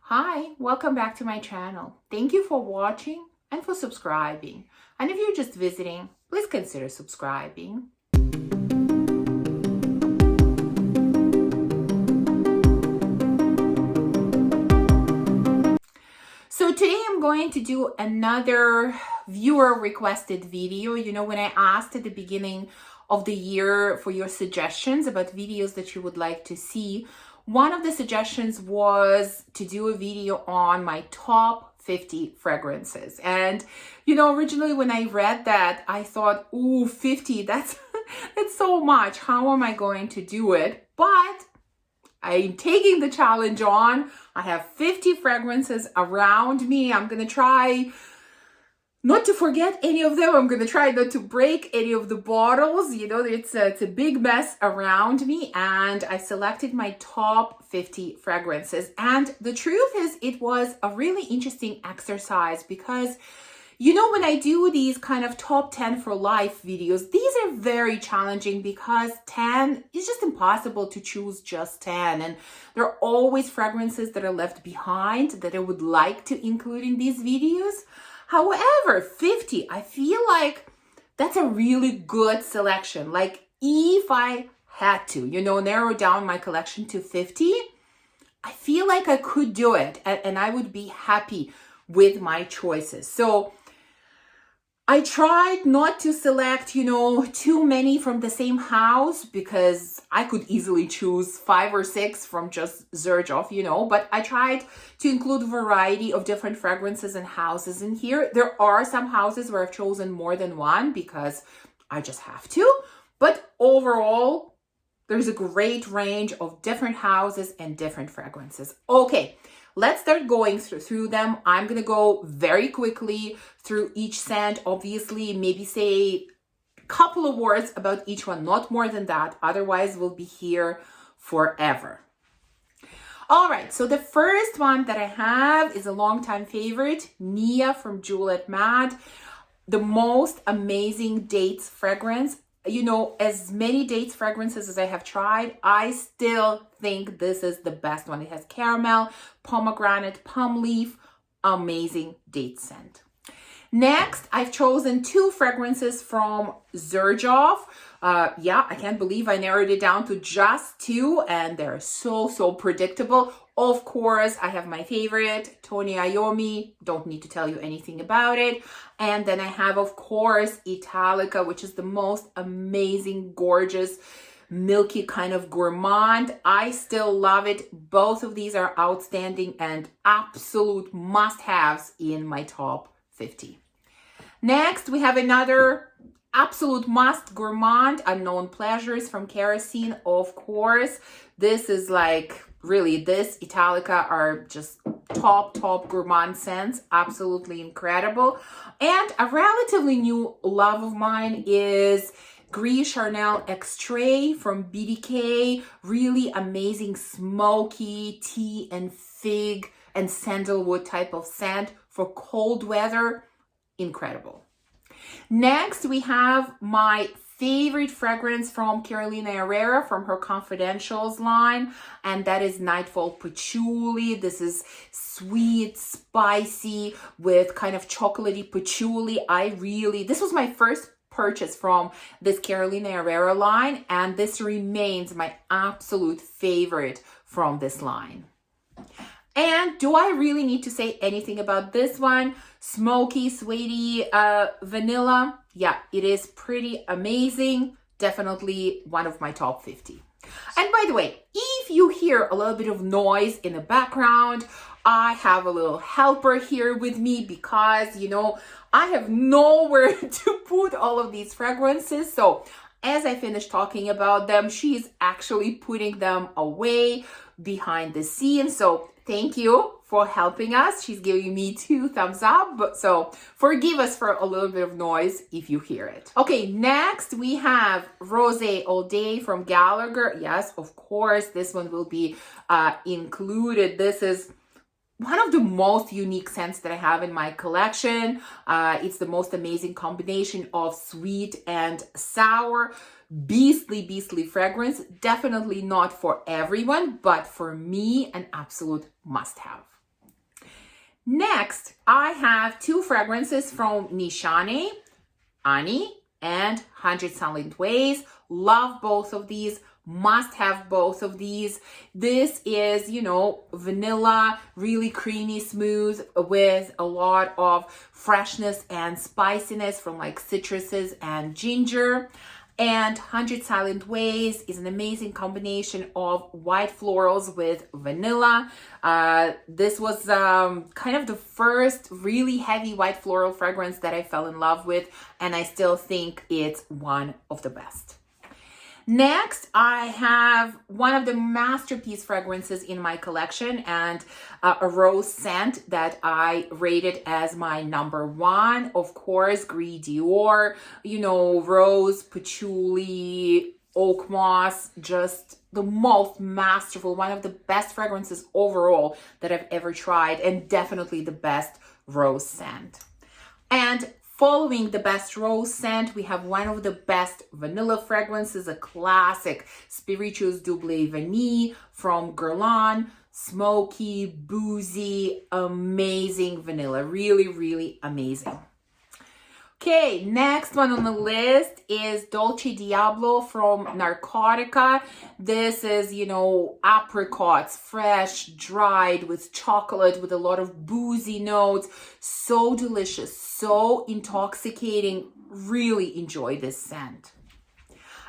Hi, welcome back to my channel. Thank you for watching and for subscribing. And if you're just visiting, please consider subscribing. So today I'm going to do another viewer requested video. You know, when I asked at the beginning of the year for your suggestions about videos that you would like to see, one of the suggestions was to do a video on my top 50 fragrances. And, you know, originally when I read that, I thought, ooh, 50, that's so much. How am I going to do it? But I'm taking the challenge on. I have 50 fragrances around me. I'm going to try not to forget any of them. I'm going to try not to break any of the bottles. You know, it's a big mess around me. And I selected my top 50 fragrances. And the truth is, it was a really interesting exercise because, you know, when I do these kind of top 10 for life videos, these are very challenging because 10 is just impossible to choose just 10. And there are always fragrances that are left behind that I would like to include in these videos. However, 50, I feel like that's a really good selection. Like if I had to, you know, narrow down my collection to 50, I feel like I could do it and I would be happy with my choices. So I tried not to select, you know, too many from the same house because I could easily choose 5 or 6 from just Zerof, you know, but I tried to include a variety of different fragrances and houses in here. There are some houses where I've chosen more than one because I just have to, but overall, there's a great range of different houses and different fragrances. Okay. Let's start going through them. I'm going to go very quickly through each scent. Obviously, maybe say a couple of words about each one, not more than that. Otherwise, we'll be here forever. All right, so the first one that I have is a longtime favorite, Mia from Julet Matt. The most amazing dates fragrance. You know, as many dates fragrances as I have tried, I still think this is the best one. It has caramel, pomegranate, palm leaf, amazing date scent. Next, I've chosen 2 fragrances from Zerof. Yeah, I can't believe I narrowed it down to just 2 and they're so predictable. Of course, I have my favorite, Tony Iommi. Don't need to tell you anything about it. And then I have, of course, Italica, which is the most amazing, gorgeous, milky kind of gourmand. I still love it. Both of these are outstanding and absolute must-haves in my top 50. Next, we have another absolute must gourmand, Unknown Pleasures from Kerosene, of course. This is like, really, this Italica are just top gourmand scents. Absolutely incredible. And a relatively new love of mine is Gris Charnel Extrait from BDK. Really amazing smoky tea and fig and sandalwood type of scent for cold weather. Incredible. Next, we have my favorite fragrance from Carolina Herrera from her Confidentials line, and that is Nightfall Patchouli. This is sweet, spicy with kind of chocolatey patchouli. This was my first purchase from this Carolina Herrera line, and this remains my absolute favorite from this line. And do I really need to say anything about this one? Smoky, sweety, vanilla. Yeah, it is pretty amazing. Definitely one of my top 50. And by the way, if you hear a little bit of noise in the background, I have a little helper here with me because, you know, I have nowhere to put all of these fragrances. So as I finish talking about them, she's actually putting them away behind the scenes. So thank you for helping us. She's giving me 2 thumbs up. So forgive us for a little bit of noise if you hear it. Okay, next we have Rosé All Day from Gallagher. Yes, of course, this one will be included. This is one of the most unique scents that I have in my collection. It's the most amazing combination of sweet and sour. Beastly fragrance. Definitely not for everyone, but for me, an absolute must-have. Next, I have two fragrances from Nishane, Ani, and 100 Silent Ways. Love both of these. Must have both of these. This is, vanilla, really creamy, smooth, with a lot of freshness and spiciness from like citruses and ginger. And 100 Silent Ways is an amazing combination of white florals with vanilla. This was kind of the first really heavy white floral fragrance that I fell in love with, and I still think it's one of the best. Next, I have one of the masterpiece fragrances in my collection, and a rose scent that I rated as my number one. Of course, Gris Dior, rose, patchouli, oak moss, just the most masterful, one of the best fragrances overall that I've ever tried, and definitely the best rose scent. And following the best rose scent, we have one of the best vanilla fragrances, a classic Spirituous Double Vanille from Guerlain. Smoky, boozy, amazing vanilla. Really, really amazing. Okay, next one on the list is Dolce Diablo from Narcotica. This is, apricots, fresh, dried with chocolate, with a lot of boozy notes. So delicious, so intoxicating. Really enjoy this scent.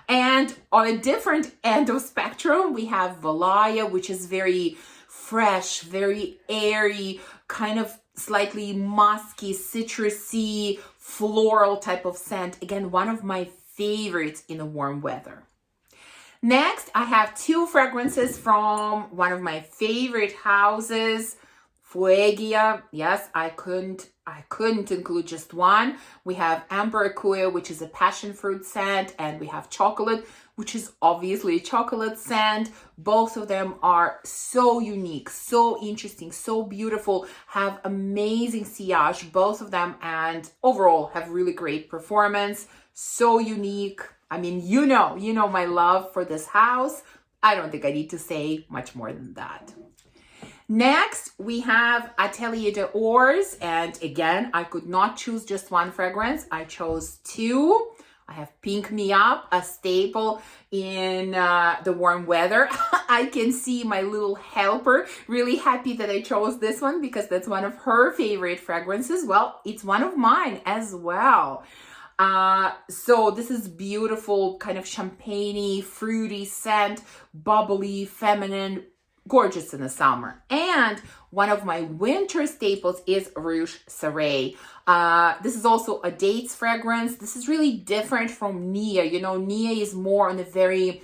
And on a different end of spectrum, we have Valaya, which is very fresh, very airy, kind of slightly musky, citrusy, floral type of scent. Again, one of my favorites in the warm weather. Next, I have two fragrances from one of my favorite houses, Fuia. Yes, I couldn't include just one. We have Amber Aquia, which is a passion fruit scent, and we have chocolate, which is obviously a chocolate scent. Both of them are so unique, so interesting, so beautiful, have amazing sillage, both of them, and overall have really great performance. So unique. I mean, you know my love for this house. I don't think I need to say much more than that. Next, we have Atelier d'Ors, and again, I could not choose just one fragrance. I chose two. I have Pink Me Up, a staple in the warm weather. I can see my little helper really happy that I chose this one because that's one of her favorite fragrances. Well, it's one of mine as well. So this is beautiful, kind of champagne-y, fruity scent, bubbly, feminine, gorgeous in the summer. And one of my winter staples is Rouge Serré. This is also a dates fragrance. This is really different from Nia. Nia is more on the very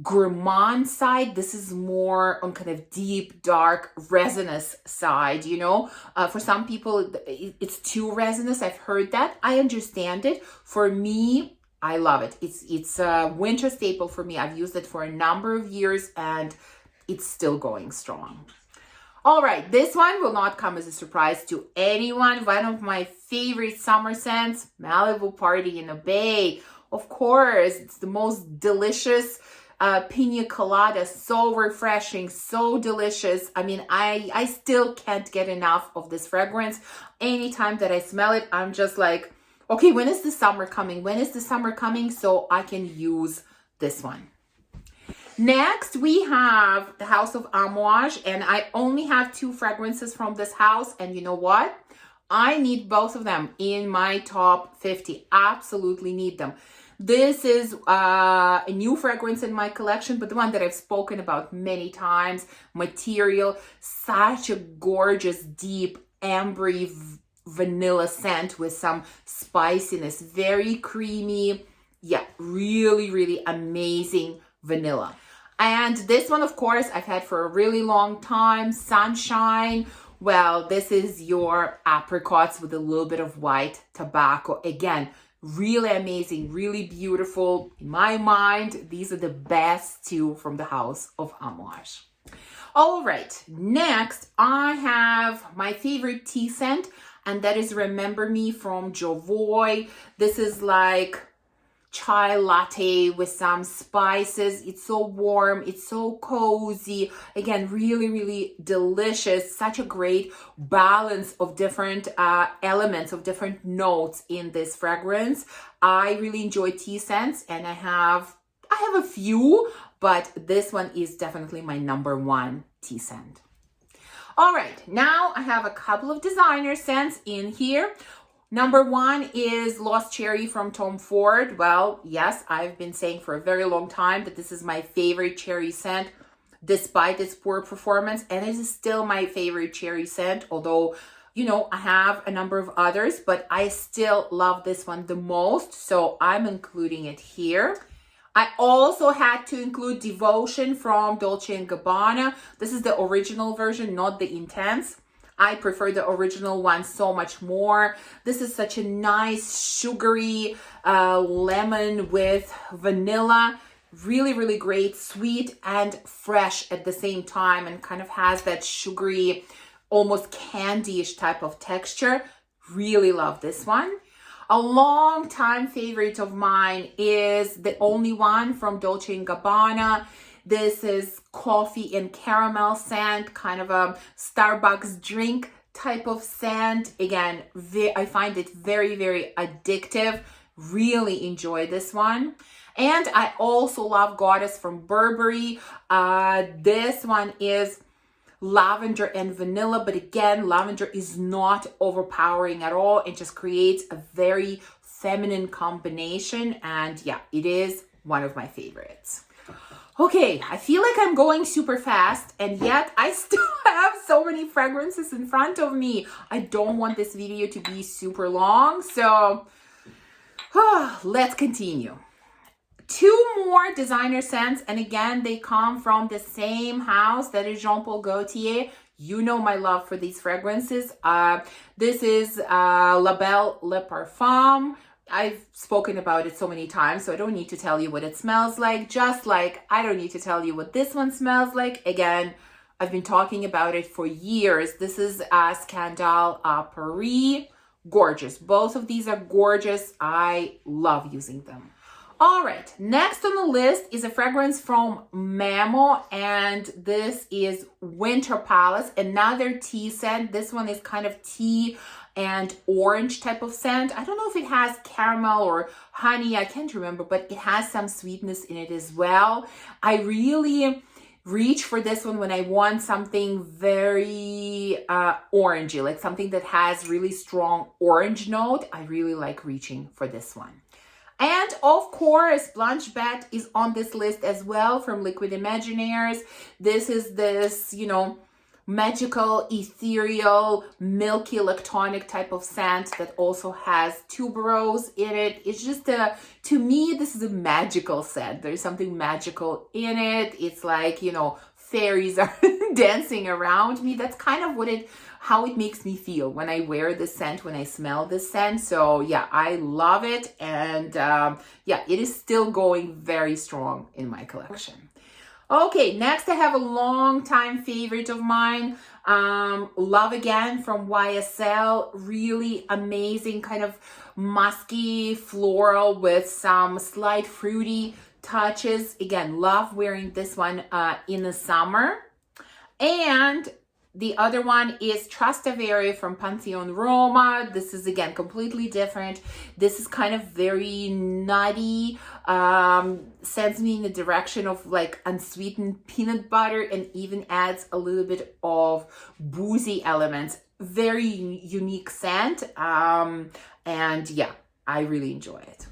gourmand side. This is more on kind of deep, dark, resinous side, For some people, it's too resinous. I've heard that. I understand it. For me, I love it. It's a winter staple for me. I've used it for a number of years, and it's still going strong. All right, this one will not come as a surprise to anyone. One of my favorite summer scents, Malibu Party in the Bay. Of course, it's the most delicious pina colada, so refreshing, so delicious. I mean, I still can't get enough of this fragrance. Anytime that I smell it, I'm just like, okay, when is the summer coming? When is the summer coming so I can use this one? Next, we have the house of Amouage, and I only have two fragrances from this house, and you know what? I need both of them in my top 50. Absolutely need them. This is a new fragrance in my collection, but the one that I've spoken about many times. Material, such a gorgeous, deep, ambery vanilla scent with some spiciness, very creamy. Yeah, really, really amazing vanilla. And this one, of course, I've had for a really long time, Sunshine. Well, this is your apricots with a little bit of white tobacco. Again, really amazing, really beautiful. In my mind, these are the best two from the house of Amouage. All right, next I have my favorite tea scent, and that is Remember Me from Jovoy. This is like chai latte with some spices. It's so warm, it's so cozy. Again, really, really delicious. Such a great balance of different elements, of different notes in this fragrance. I really enjoy tea scents, and I have a few, but this one is definitely my number one tea scent. All right, now I have a couple of designer scents in here. Number one is Lost Cherry from Tom Ford. Well, yes, I've been saying for a very long time that this is my favorite cherry scent, despite its poor performance, and it is still my favorite cherry scent, although, you know, I have a number of others, but I still love this one the most, so I'm including it here. I also had to include Devotion from Dolce & Gabbana. This is the original version, not the Intense. I prefer the original one so much more. This is such a nice, sugary lemon with vanilla. Really, really great, sweet and fresh at the same time, and kind of has that sugary, almost candy-ish type of texture. Really love this one. A long time favorite of mine is The Only One from Dolce & Gabbana. This is coffee and caramel scent, kind of a Starbucks drink type of scent. Again, I find it very, very addictive. Really enjoy this one. And I also love Goddess from Burberry. This one is lavender and vanilla, but again, lavender is not overpowering at all. It just creates a very feminine combination. And yeah, it is one of my favorites. Okay, I feel like I'm going super fast, and yet I still have so many fragrances in front of me. I don't want this video to be super long, so let's continue. Two more designer scents, and again, they come from the same house, that is Jean Paul Gaultier. You know my love for these fragrances. This is La Belle Le Parfum. I've spoken about it so many times, so I don't need to tell you what it smells like. Just like I don't need to tell you what this one smells like. Again, I've been talking about it for years. This is Scandale à Paris. Gorgeous. Both of these are gorgeous. I love using them. All right, next on the list is a fragrance from Mammo, and this is Winter Palace, another tea scent. This one is kind of tea and orange type of scent. I don't know if it has caramel or honey, I can't remember, but it has some sweetness in it as well. I really reach for this one when I want something very orangey, like something that has really strong orange note. I really like reaching for this one. And of course, Blanc Bat is on this list as well from Liquid Imaginaires. This is this, you know, magical, ethereal, milky, electronic type of scent that also has tuberose in it. It's just to me, this is a magical scent. There's something magical in it. It's like, you know, fairies are dancing around me. That's kind of how it makes me feel when I wear this scent, when I smell this scent. So yeah, I love it. And yeah, it is still going very strong in my collection. Okay, next I have a long time favorite of mine, Love Again from YSL. Really amazing, kind of musky floral with some slight fruity touches. Again, love wearing this one in the summer. And the other one is Trusta from Pantheon Roma. This is, again, completely different. This is kind of very nutty, sends me in the direction of like unsweetened peanut butter, and even adds a little bit of boozy elements. Very unique scent. And yeah, I really enjoy it.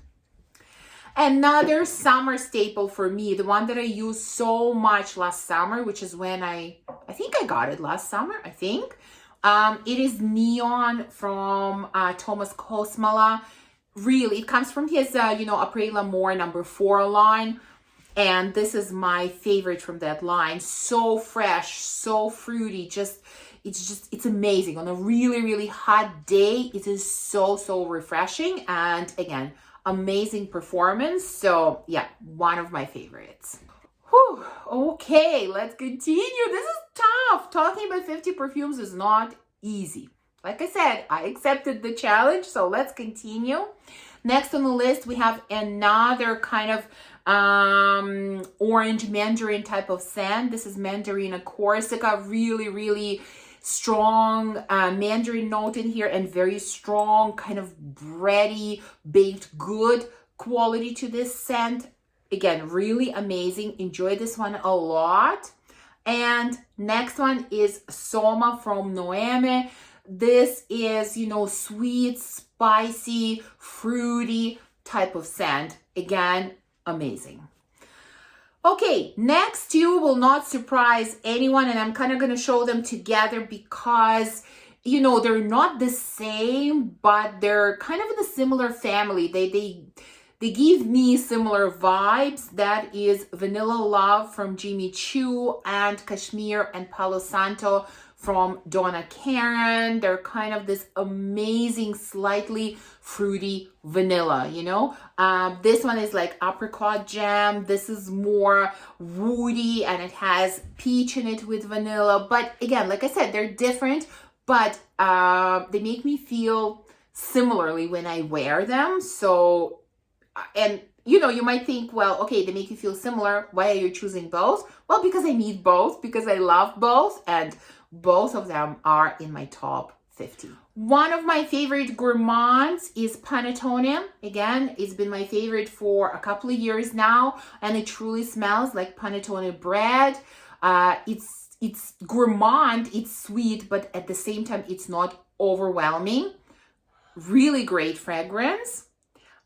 Another summer staple for me, the one that I used so much last summer, which is when I think I got it last summer, I think. It is Neon from Thomas Kosmala. Really, it comes from his, Après l'Amour #4 line. And this is my favorite from that line. So fresh, so fruity, it's amazing. On a really, really hot day, it is so refreshing. And again, amazing performance. So yeah, one of my favorites. Whew. Okay, let's continue. This is tough. Talking about 50 perfumes is not easy. like I said, I accepted the challenge, so let's continue. Next on the list, we have another kind of orange mandarin type of scent. This is Mandarina Corsica. Really, really strong mandarin note in here, and very strong kind of bready, baked good quality to this scent. Again, really amazing. Enjoy this one a lot. And next one is Soma from Noam. This is, you know, sweet, spicy, fruity type of scent. Again, amazing. Okay, next two will not surprise anyone, and I'm kind of going to show them together because, you know, they're not the same, but they're kind of in a similar family. They give me similar vibes. That is Vanilla Love from Jimmy Choo and Cashmere and Palo Santo from Donna Karan. They're kind of this amazing, slightly fruity vanilla, you know. This one is like apricot jam. This is more woody, and it has peach in it with vanilla. But again, like I said, they're different, but they make me feel similarly when I wear them. So, and you know, you might think, well, okay, they make you feel similar. Why are you choosing both? Well, because I need both, because I love both, and both of them are in my top 50. One of my favorite gourmands is Panettone. Again, it's been my favorite for a couple of years now, and it truly smells like panettone bread. It's gourmand, it's sweet, but at the same time, it's not overwhelming. Really great fragrance.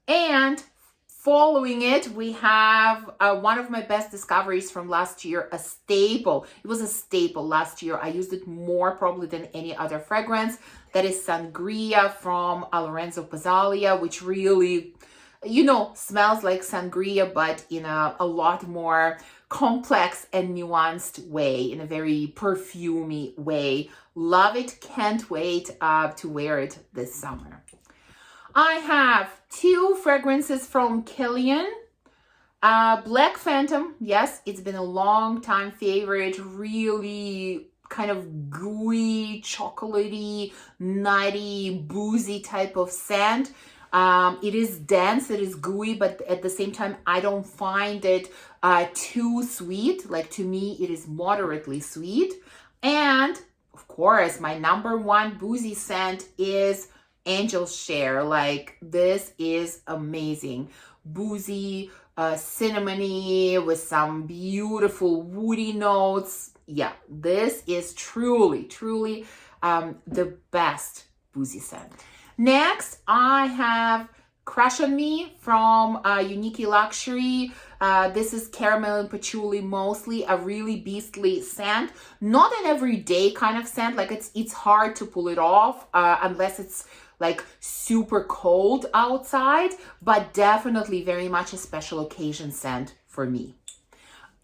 And following it, we have one of my best discoveries from last year, a staple. It was a staple last year. I used it more probably than any other fragrance. That is Sangria from Lorenzo Pazzalia, which really, you know, smells like sangria, but in a lot more complex and nuanced way, in a very perfumey way. Love it. Can't wait to wear it this summer. I have two fragrances from Kilian. Black Phantom, yes, it's been a long time favorite. Really kind of gooey, chocolatey, nutty, boozy type of scent. It is dense, it is gooey, but at the same time, I don't find it too sweet. Like, to me, it is moderately sweet. And of course, my number one boozy scent is Angel's Share. Like, this is amazing. Boozy, cinnamony with some beautiful woody notes. Yeah, this is truly, truly the best boozy scent. Next, I have Crush on Me from Unique Luxury. This is caramel and patchouli, mostly a really beastly scent. Not an everyday kind of scent. Like, it's hard to pull it off unless it's like super cold outside, but definitely very much a special occasion scent for me.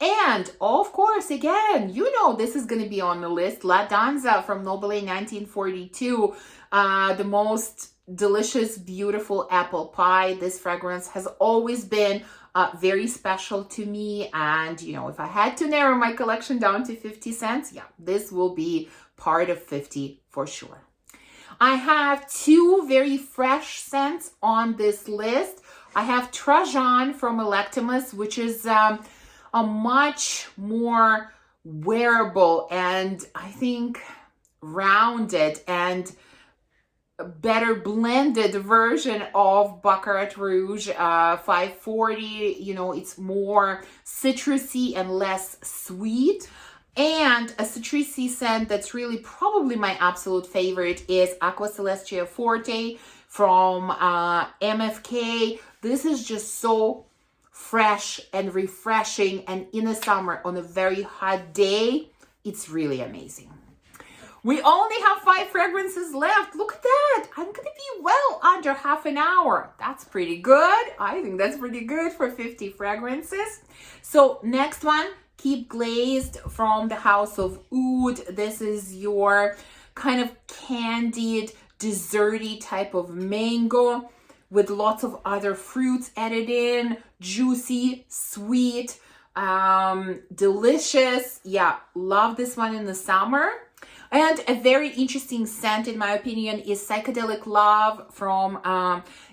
And of course, again, you know, this is going to be on the list. La Danza from Nobile 1942, the most delicious, beautiful apple pie. This fragrance has always been very special to me. And, you know, if I had to narrow my collection down to 50 cents, yeah, this will be part of 50 for sure. I have two very fresh scents on this list. I have Trajan from Electimus, which is a much more wearable and I think rounded and better blended version of Baccarat Rouge 540. You know, it's more citrusy and less sweet. And a citrusy scent that's really probably my absolute favorite is Aqua Celestia Forte from MFK. This is just so fresh and refreshing, and in the summer on a very hot day, it's really amazing. We only have 5 fragrances left. Look at that. I'm going to be well under half an hour. That's pretty good. I think that's pretty good for 50 fragrances. So next one, Keep Glazed from the House of Oud. This is your kind of candied, desserty type of mango with lots of other fruits added in. Juicy, sweet, delicious. Yeah, love this one in the summer. And a very interesting scent, in my opinion, is Psychedelic Love from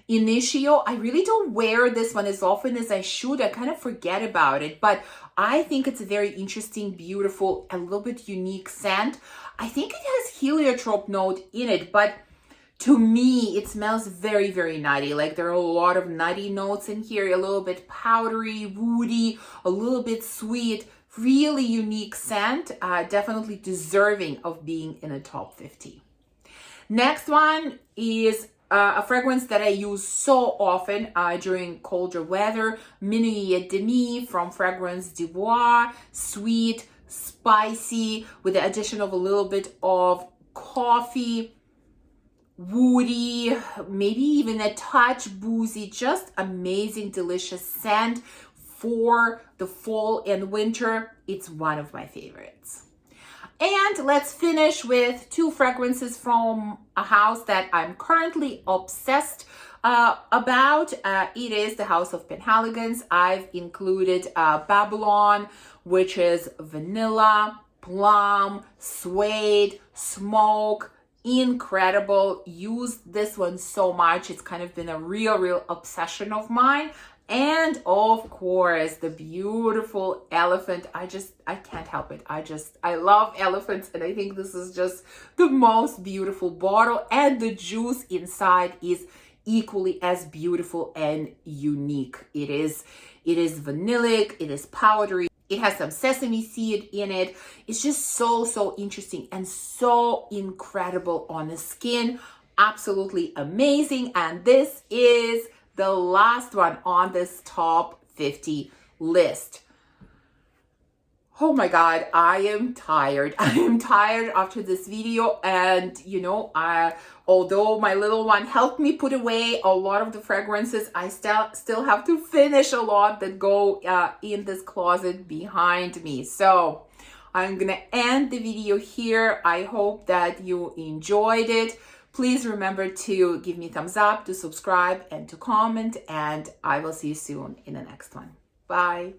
Initio. I really don't wear this one as often as I should. I kind of forget about it, but I think it's a very interesting, beautiful, a little bit unique scent. I think it has heliotrope note in it, but to me, it smells very, very nutty. Like there are a lot of nutty notes in here, a little bit powdery, woody, a little bit sweet. Really unique scent, definitely deserving of being in a top 50. Next one is a fragrance that I use so often during colder weather, Minuit et Demi from Fragrance du Bois. Sweet, spicy, with the addition of a little bit of coffee, woody, maybe even a touch boozy, just amazing, delicious scent. For the fall and winter, it's one of my favorites. And let's finish with two fragrances from a house that I'm currently obsessed about. It is the House of Penhaligon's. I've included Babylon, which is vanilla, plum, suede, smoke. Incredible. Used this one so much. It's kind of been a real obsession of mine. And of course, the beautiful elephant. I can't help it. I love elephants, and I think this is just the most beautiful bottle, and the juice inside is equally as beautiful and unique. It is vanillic, it is powdery. It has some sesame seed in it. It's just so interesting and so incredible on the skin. Absolutely amazing. And this is the last one on this top 50 list. Oh my God, I am tired. I am tired after this video. And although my little one helped me put away a lot of the fragrances, I still have to finish a lot that go in this closet behind me. So I'm gonna end the video here. I hope that you enjoyed it. Please remember to give me a thumbs up, to subscribe, and to comment, and I will see you soon in the next one. Bye.